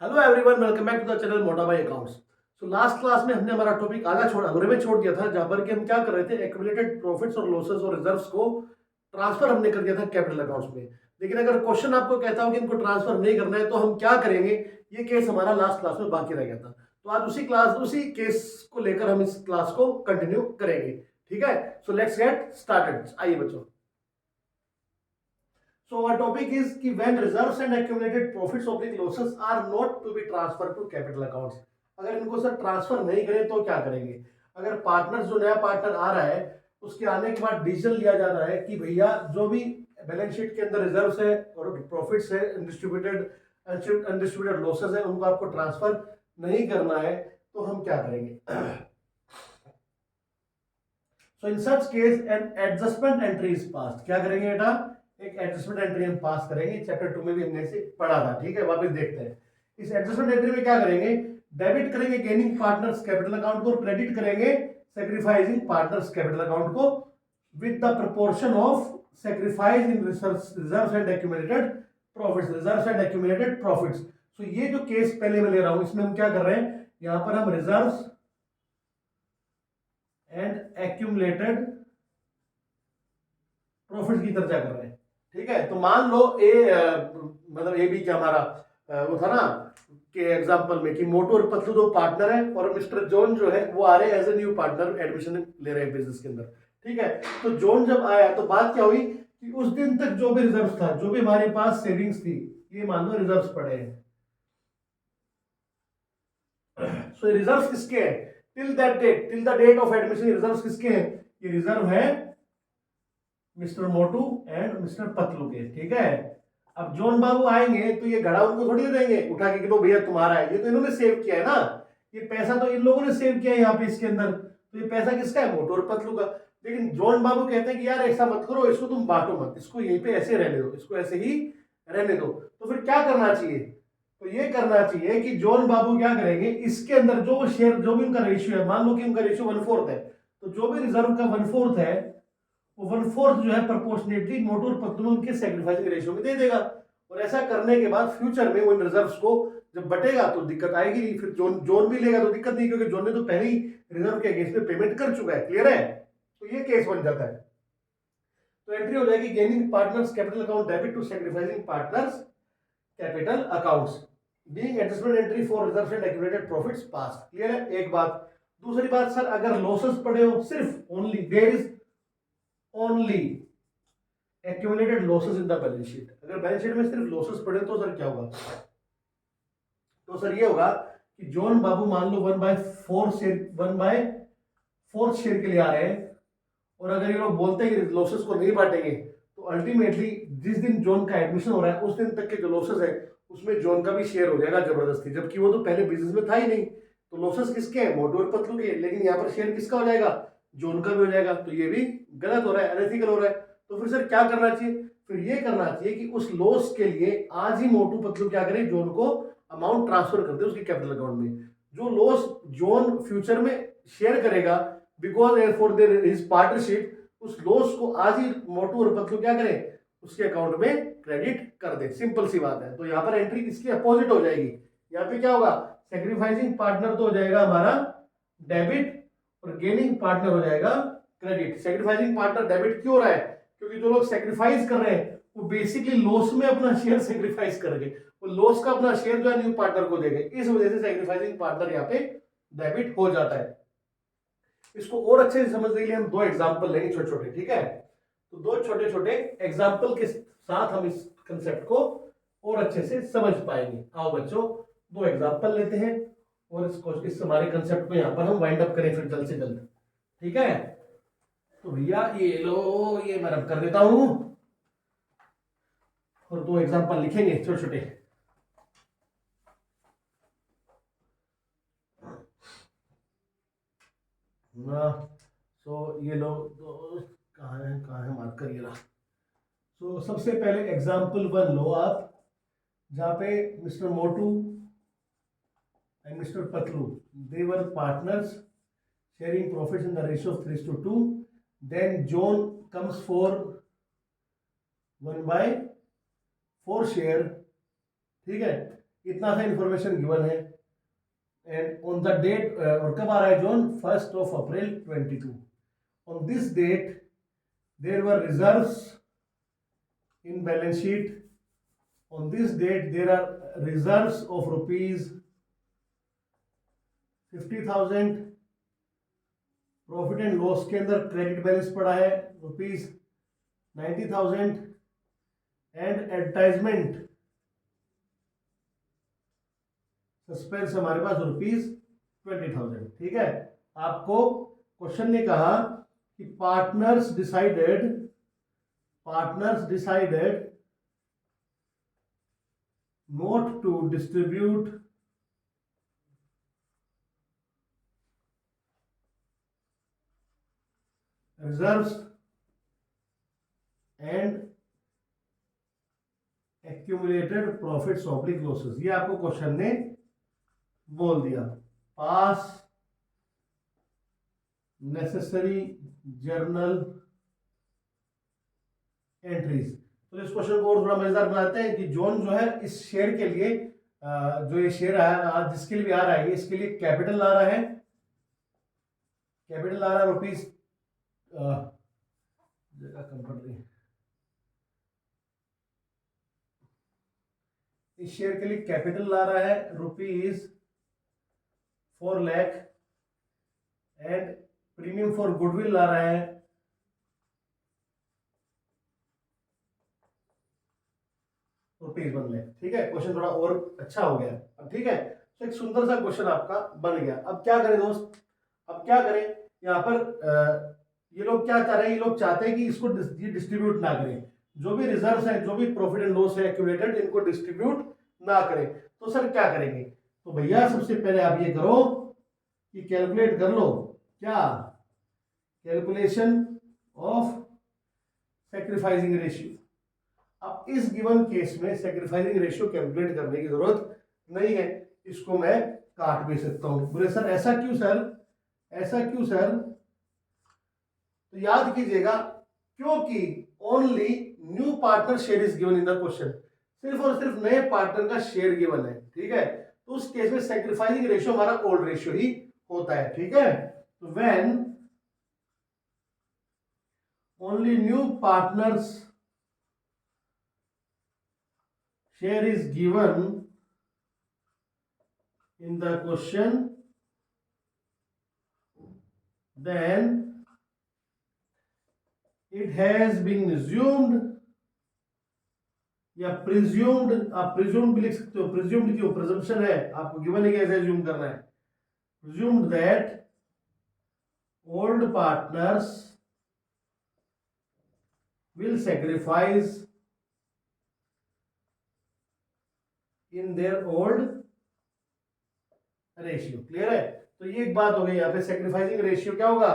Hello everyone, welcome back to the channel Mota Bhai accounts. So last class में हमने हमारा topic अधूरे में छोड़ दिया था, जहां पर कि हम क्या कर रहे थे, एक्यूमुलेटेड प्रॉफिट्स और लॉसेस और रिजर्व्स को ट्रांसफर हमने कर दिया था कैपिटल अकाउंट्स में। लेकिन अगर क्वेश्चन आपको कहता हो कि इनको ट्रांसफर नहीं करना है तो हम क्या करेंगे, ये केस हमारा लास्ट क्लास में बाकी रह गया था। तो आज उसी केस को लेकर हम इस क्लास को कंटिन्यू करेंगे। ठीक है, सो लेट्स गेट स्टार्टेड। आइए बच्चों। So our topic is कि when reserves and accumulated profits or losses are not to be transferred to capital accounts। अगर इनको सर ट्रांसफर नहीं करें तो क्या करेंगे। अगर पार्टनर जो नया पार्टनर आ रहा है उसके आने के बाद डिसीजन लिया जा रहा है कि भैया जो भी बैलेंस शीट के अंदर रिजर्व्स है और प्रॉफिट्स है, अनडिस्ट्रीब्यूटेड लॉसेस है, उनको आपको ट्रांसफर नहीं करना है, तो हम क्या करेंगे। So in such case an adjustment entry is passed. क्या करेंगे बेटा, एक एडजस्टमेंट एंट्री हम पास करेंगे। चैप्टर 2 में भी हमने इसे पढ़ा था। ठीक है, वापस देखते हैं। इस एडजस्टमेंट एंट्री में क्या करेंगे, डेबिट करेंगे गेनिंग पार्टनर्स कैपिटल अकाउंट को, क्रेडिट करेंगे सैक्रिफाइसिंग पार्टनर्स कैपिटल अकाउंट को with the proportion of sacrifice in reserves and accumulated profits. Reserves and accumulated profits. So ये जो केस पहले मैं ले रहा हूं, इसमें हम क्या कर रहे हैं, यहां पर हम रिजर्व्स एंड एक्यूमुलेटेड प्रॉफिट की चर्चा कर रहे हैं। ठीक है, तो मान लो मतलब ए बी क्या हमारा वो था ना कि एग्जांपल में कि मोटू और पतलू दो पार्टनर है और मिस्टर जॉन जो है वो आ रहे हैं as a new partner, admission ले रहे हैं बिजनेस के अंदर। ठीक है, तो जॉन जब आया तो बात क्या हुई कि उस दिन तक जो भी रिजर्व था, जो भी हमारे पास सेविंग्स थी, ये मान लो रिजर्व पड़े हैं। सो रिजर्व किसके हैं, till that date, till the date of admission reserve किसके हैं, ये रिजर्व है mister Motu and mister Patlu के। ठीक है, अब जॉन बाबू आएंगे तो ये घड़ा उनको थोड़ी दे देंगे उठा के कि लो भैया तुम्हारा है, ये तो इन्होंने सेव किया है ना, ये पैसा तो इन लोगों ने सेव किया है यहाँ पे इसके अंदर, तो ये पैसा किसका है, मोटू और पतलू का। लेकिन जॉन बाबू कहते हैं कि यार ऐसा मत करो, इसको तुम बांटो मत, इसको यहीं पे ऐसे रहने दो, इसको ऐसे ही रहने दो। तो फिर क्या करना चाहिए, तो ये करना चाहिए कि जॉन बाबू क्या करेंगे, इसके अंदर जो शेयर, जो भी उनका रेशियो है, मान लो कि उनका रेशियो 1/4 है, तो जो भी रिजर्व का 1/4 है वो 1/4 जो है प्रोपोर्शनेटली मोटू और पतलू उनके सेक्रीफाइसिंग रेशियो में दे देगा। और ऐसा करने के बाद फ्यूचर में वो इन रिजर्व्स को जब बटेगा तो दिक्कत आएगी नहीं, फिर जोन जोन भी लेगा तो दिक्कत नहीं, क्योंकि जोन ने तो पहले ही रिजर्व के अगेंस्ट में पेमेंट कर चुका है। क्लियर है, तो ये केस बन जाता है। तो एंट्री हो जाएगी gaining partners capital account debit to sacrificing partners capital accounts being adjustment entry for reserves and accumulated profits pass. Clear है, एक बात। दूसरी बात, सर अगर लॉसेस पड़े हो, सिर्फ only there is only accumulated losses in the balance sheet, अगर बैलेंस शीट में सिर्फ लॉसेस पड़े तो सर क्या होगा, तो सर ये होगा कि जॉन बाबू मान लो 1/4 शेयर के लिए आ रहे हैं, और अगर ये लोग बोलते हैं कि लॉसेस को नहीं बांटेंगे तो अल्टीमेटली जिस दिन जॉन का एडमिशन हो रहा है उस दिन तक के जो लॉसेस है उसमें जॉन का भी शेयर हो जाएगा जबरदस्ती, जबकि वो तो पहले बिजनेस में था ही नहीं। तो लॉसेस किसके हैं, मोटू और पतलू के, लेकिन यहाँ पर शेयर किसका हो जाएगा, जॉन का भी हो जाएगा। तो ये भी गलत हो रहा है, अनएथिकल हो रहा है। तो फिर सर क्या करना चाहिए, फिर ये करना चाहिए कि उस लॉस के लिए आज ही मोटू पतलू क्या करें, जॉन को अमाउंट ट्रांसफर कर दे उसके कैपिटल अकाउंट में। जो लॉस जॉन फ्यूचर में शेयर करेगा because for their his partnership, उस लॉस को आज ही मोटू और पतलू क्या करें, उसके अकाउंट में क्रेडिट कर दे। सिंपल सी बात है। तो यहाँ पर एंट्री इसकी अपोजिट हो जाएगी। यहाँ पे क्या होगा, सेक्रीफाइसिंग पार्टनर तो हो जाएगा हमारा डेबिट और गेनिंग पार्टनर हो जाएगा क्रेडिट। सेक्रीफाइसिंग पार्टनर डेबिट क्यों हो रहा है, क्योंकि जो लोग सेक्रीफाइस कर रहे हैं वो बेसिकली लॉस में अपना शेयर सेक्रीफाइस करेंगे, वो लॉस का अपना शेयर जो है न्यू पार्टनर को देंगे, इस वजह से सेक्रीफाइसिंग पार्टनर यहाँ पे डेबिट हो जाता है। इसको और अच्छे से समझने के लिए हम दो एग्जांपल लेंगे छोटे छोटे। ठीक है, तो दो छोटे छोटे एग्जांपल के साथ हम इस कंसेप्ट को और अच्छे से समझ पाएंगे। आओ बच्चों, दो एग्जांपल लेते हैं और इस हमारे कंसेप्ट को यहाँ पर हम वाइंड अप करें फिर जल्द से जल्द। ठीक है, तो भैया ये लो, ये मैं रब कर देता हूं और दो एग्जांपल लिखेंगे छोटे छोटे। सो ये लो, कहाँ है मार्कर, ये रहा। सो सबसे पहले एग्जांपल 1 लो आप, जहां पे mister Motu and mister Patlu they were partners sharing profits in the ratio of 3:2. Then John comes for 1/4 share, ठीक है, इतना सा इंफॉर्मेशन गिवन है। एंड ऑन द डेट, और कब आ रहा है John, 1 April 22। On this date there were reserves in balance sheet. On this date there are reserves of rupees 50,000। Profit and loss के अंदर क्रेडिट बैलेंस पड़ा है रुपीज 90,000। एंड एडवर्टाइजमेंट सस्पेंस हमारे पास रुपीज 20,000। ठीक है, आपको क्वेश्चन ने कहा कि partners decided not to distribute reserves and accumulated profits oblique losses। ये आपको क्वेश्चन ने बोल दिया। पास नेसेसरी जर्नल एंट्रीज। तो इस क्वेश्चन को और थोड़ा मजेदार बनाते हैं कि जॉन जो है इस शेयर के लिए, जो ये शेयर है जिसके लिए भी आ रहा है, इसके लिए कैपिटल ला रहा है। कैपिटल ला रहा है रुपीज, जगह कम पड़ रही है, इस शेयर के लिए कैपिटल ला रहा है rupees 4 lakh. And premium for goodwill ला रहा है रुपीज 1 लाख। ठीक है, क्वेश्चन थोड़ा और अच्छा हो गया अब। ठीक है, तो एक सुंदर सा क्वेश्चन आपका बन गया। अब क्या करें दोस्त, अब क्या करें, यहाँ पर ये लोग क्या चाह रहे हैं, ये लोग चाहते हैं कि इसको डिस्ट्रीब्यूट ना करें। जो भी रिजर्व्स है, जो भी प्रॉफिट एंड लॉस है एक्यूमुलेटेड, इनको डिस्ट्रीब्यूट ना करें। तो सर क्या करेंगे, तो भैया सबसे पहले आप ये करो कि कैलकुलेट कर लो, क्या, कैलकुलेशन ऑफ सैक्रिफाइसिंग रेशियो। अब इस गिवन केस में सैक्रिफाइसिंग रेशियो कैलकुलेट करने की जरूरत नहीं है, इसको मैं काट भी सकता हूं। बोले सर ऐसा क्यों सर, ऐसा क्यों सर, तो याद कीजिएगा क्योंकि only new partner share is given in the question. सिर्फ और सिर्फ नए पार्टनर का शेयर गिवन है। ठीक है, तो उस केस में सैक्रिफाइसिंग रेशियो हमारा ओल्ड रेशियो ही होता है। ठीक है, तो when only new partners share is given in the question, then it has been assumed या presumed, आप presumed भी लिख सकते हो, presumed क्यों, presumption है, आपको given है कि ऐसे assume करना है। presumed that old partners will sacrifice in their old ratio. Clear है, तो ये एक बात हो गई। यहाँ पे सैक्रिफाइसिंग रेशियो क्या होगा,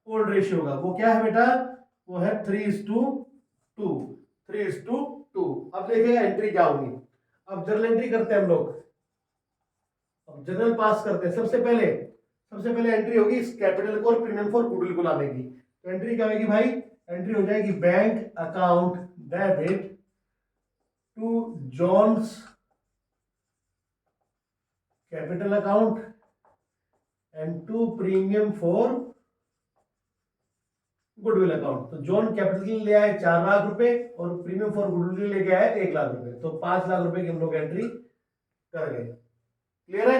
ओल्ड रेशियो होगा। वो क्या है बेटा, वो है 3:2। 3:2। अब देखिएगा एंट्री क्या होगी। अब जर्नल एंट्री करते हैं हम लोग, अब जर्नल पास करते हैं। सबसे पहले एंट्री होगी इस कैपिटल को और प्रीमियम फॉर गुडविल को लाने की। तो एंट्री क्या होगी भाई, एंट्री हो जाएगी bank account debit to John's capital account and to premium for goodwill account. तो जॉन कैपिटल के लिए ले आए 4 लाख रुपए और प्रीमियम फॉर गुडविल के लिए लेके आए 1 लाख रुपए। तो 5 लाख रुपए की हम लोग एंट्री कर गए। क्लियर है,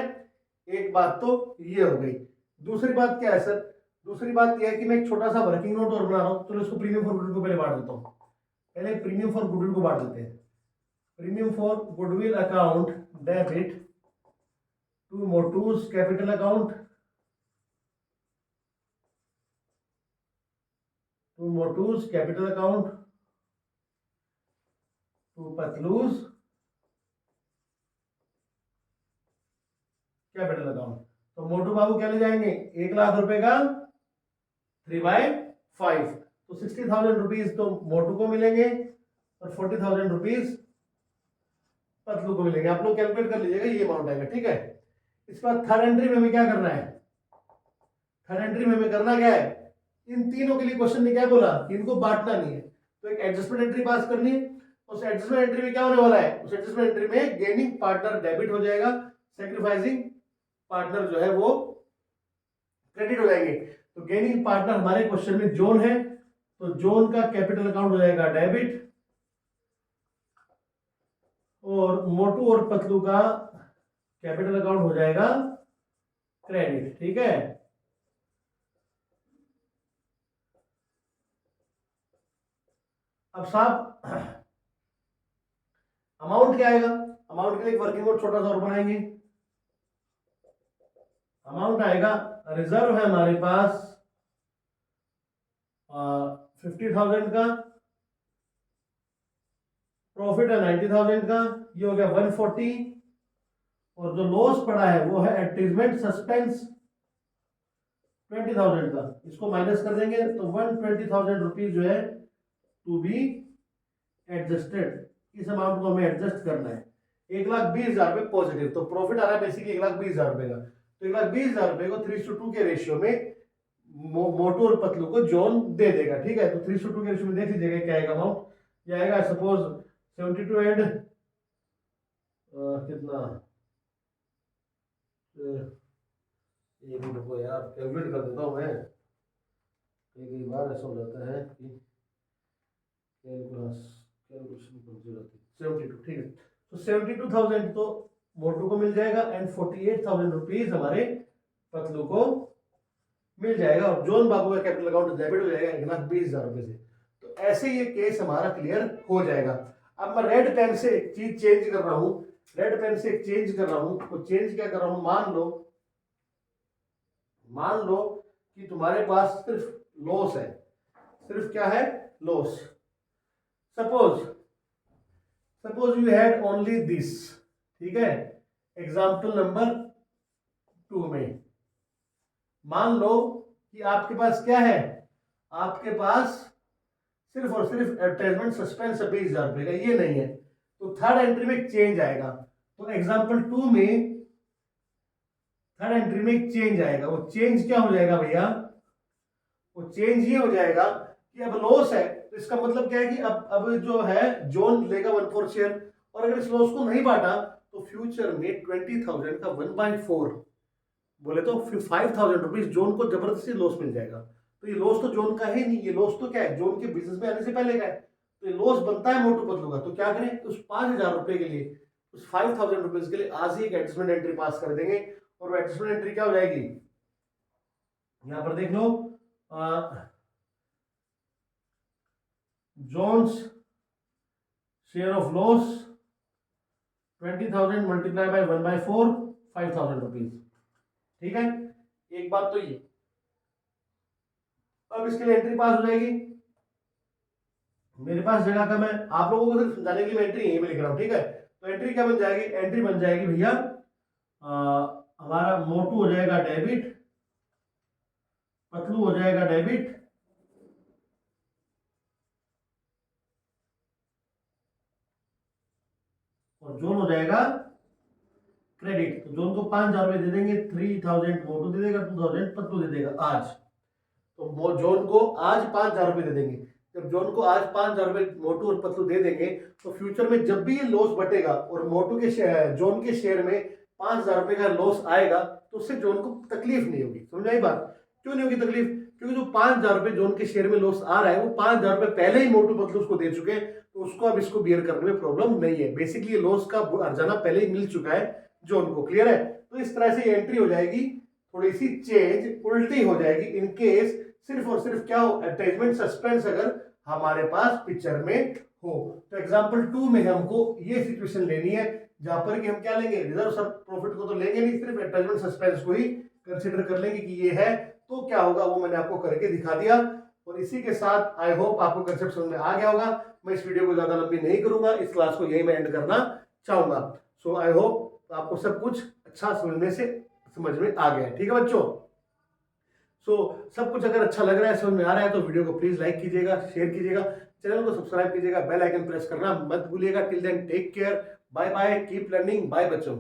एक बात तो ये हो गई। दूसरी बात क्या है सर, दूसरी बात यह है कि मैं एक छोटा सा वर्किंग नोट और बना रहा हूं। तो इसको प्रीमियम फॉर गुडविल को पहले बांट देता हूं। पहले प्रीमियम फॉर गुडविल को बांट देते हैं। Premium for goodwill account debit to Motu's capital account, to Motu's capital account, to Patlu's capital account. तो मोटू बाबू क्या ले जाएंगे, 1 लाख रुपए का 3/5। तो 60,000 रुपीज तो मोटू को मिलेंगे और 40,000 रुपीज पतलू को मिलेंगे। आप लोग कैलकुलेट कर लीजिएगा, ये अमाउंट आएगा। ठीक है, इसके बाद थर्ड एंट्री में हमें क्या करना है, थर्ड एंट्री में हमें करना क्या है, इन तीनों के लिए क्वेश्चन ने क्या बोला कि इनको बांटना नहीं है। तो एक एडजस्टमेंट एंट्री पास करनी है। उस एडजस्टमेंट एंट्री में क्या होने वाला है, उस एडजस्टमेंट एंट्री में गेनिंग पार्टनर डेबिट हो जाएगा, सैक्रिफाइसिंग पार्टनर जो है वो क्रेडिट हो जाएंगे। तो गेनिंग पार्टनर हमारे क्वेश्चन में जोन है, तो जोन का कैपिटल अकाउंट हो जाएगा डेबिट, और मोटू और पतलू का कैपिटल अकाउंट हो जाएगा क्रेडिट। ठीक है, अब साहब अमाउंट क्या आएगा, अमाउंट के लिए वर्किंग नोट छोटा सा और बनाएंगे। अमाउंट आएगा, रिजर्व है हमारे पास 50,000 का, प्रॉफिट है 90,000 का, ये हो गया 140, और जो लॉस पड़ा है वो है एडवर्टाइजमेंट सस्पेंस 20,000 का, इसको माइनस कर देंगे तो 120,000 रुपीज जो है टू बी एडजस्टेड। इस अमाउंट को हमें एडजस्ट करना है। 1,20,000 रुपए पॉजिटिव, तो प्रॉफिट आ रहा है बेसिकली 1,20,000 रुपए का, तो 1,20,000 रुपए को 3:2 के रेशियो में मोटू और पतलू को जोन दे देगा। ठीक है, तो 3:2 के रेशियो में देख लीजिएगा क्या आएगा अमाउंट, ये आएगा सपोज 72 एंड कितना, एक मिनट को यार कैलकुलेट कर देता हूँ मैं, कई बार ऐसा हो जाता है कि कैलकुलेशन कमजोर होती है। 72, ठीक है, तो 72,000 तो मोटू को मिल जाएगा एंड 48,000 रुपीज हमारे पतलू को मिल जाएगा, और जोन बाबू का कैपिटल अकाउंट डेबिट हो जाएगा 1,20,000 रुपए से। तो ऐसे ये केस हमारा क्लियर हो जाएगा। अब मैं रेड पेन से एक चीज चेंज कर रहा हूं, रेड पेन से एक चेंज कर रहा हूं, तो चेंज क्या कर रहा हूं, मान लो कि तुम्हारे पास सिर्फ लॉस है, सिर्फ क्या है, loss. Suppose you had only this, ठीक है, एग्जाम्पल नंबर 2 में मान लो कि आपके पास क्या है, आपके पास सिर्फ और सिर्फ एडवर्टाइजमेंट सस्पेंस 20,000 रुपए का, ये नहीं है, तो थर्ड एंट्री में एक चेंज आएगा। तो एग्जाम्पल 2 में थर्ड एंट्री में एक चेंज आएगा, वो चेंज क्या हो जाएगा भैया, वो चेंज ये हो जाएगा कि अब लॉस है, तो इसका मतलब क्या है कि अब जो है जोन लेगा 1/4 शेयर, और अगर इस लॉस को नहीं बांटा तो फ्यूचर में 20,000 का 1/4 बोले तो 5,000 रुपीज जोन को जबरदस्ती लॉस मिल जाएगा। तो ये लॉस तो जोन का है नहीं, ये लॉस तो क्या है, जोन के बिजनेस में आने से पहले का है, तो ये लॉस बनता है मोटू पतलू का। तो क्या करें, उस 5,000 रुपए के लिए, उस 5,000 रुपीज के लिए आज ही एक एडजस्टमेंट एंट्री पास कर देंगे, और वो एडजस्टमेंट एंट्री क्या हो जाएगी, यहां पर देख लो, Jones share of loss 20,000 multiply by 1/4 5,000 rupees. ठीक है, एक बात तो ये, अब इसके लिए एंट्री पास हो जाएगी। मेरे पास जगह कम है, आप लोगों को सिर्फ समझाने के लिए मैं एंट्री यहीं पे लिख रहा हूं। ठीक है, तो एंट्री क्या बन जाएगी, एंट्री बन जाएगी भैया हमारा मोटू हो जाएगा डेबिट, पतलू हो जाएगा डेबिट, और जोन हो जाएगा क्रेडिट। तो जोन को 5,000 रुपए दे देंगे, 3,000 मोटू दे देगा, 2,000 पतलू दे देगा आज। तो जोन को आज 5,000 रुपए दे देंगे। जब जोन को आज 5,000 रुपए मोटू और पतलू दे देंगे, तो फ्यूचर में जब भी ये लॉस बटेगा और मोटू के जोन के शेयर में 5,000 रुपए का लॉस आएगा, तो उससे जोन को तकलीफ नहीं होगी। समझ आई बात, क्यों नहीं होगी तकलीफ, क्योंकि जो 5,000 रुपए जोन के शेयर में लॉस आ रहा है, वो 5,000 रुपए पहले ही मोटू पतलू उसको दे चुके हैं, तो उसको अब इसको बियर करने में प्रॉब्लम नहीं है। बेसिकली ये लॉस का अर्जाना पहले ही मिल चुका है जोन को। क्लियर है, तो इस तरह से एंट्री हो जाएगी, थोड़ी सी चेंज उल्टी हो जाएगी इन केस सिर्फ और सिर्फ क्या हो, एडवर्टाइजमेंट सस्पेंस अगर हमारे पास पिक्चर में हो। तो एग्जांपल 2 में हमको ये सिचुएशन लेनी है, जहां पर कि हम क्या लेंगे, रिजर्व सब प्रॉफिट को तो लेंगे नहीं, सिर्फ एडवर्टाइजमेंट सस्पेंस को ही कंसीडर कर लेंगे कि ये है। तो क्या होगा वो मैंने आपको करके दिखा दिया, और इसी के साथ आई होप आपको कंसेप्ट समझ में आ गया होगा। मैं इस वीडियो को ज्यादा लंबी नहीं करूंगा, इस क्लास को यही मैं एंड करना चाहूंगा। सो आई होप आपको सब कुछ अच्छा समझ में आ गया है। ठीक है बच्चों, सब कुछ अगर अच्छा लग रहा है, समझ में आ रहा है, तो वीडियो को प्लीज लाइक कीजिएगा, शेयर कीजिएगा, चैनल को सब्सक्राइब कीजिएगा, बेल आइकन प्रेस करना मत भूलिएगा। Till then take care, bye bye, keep learning, bye बच्चों।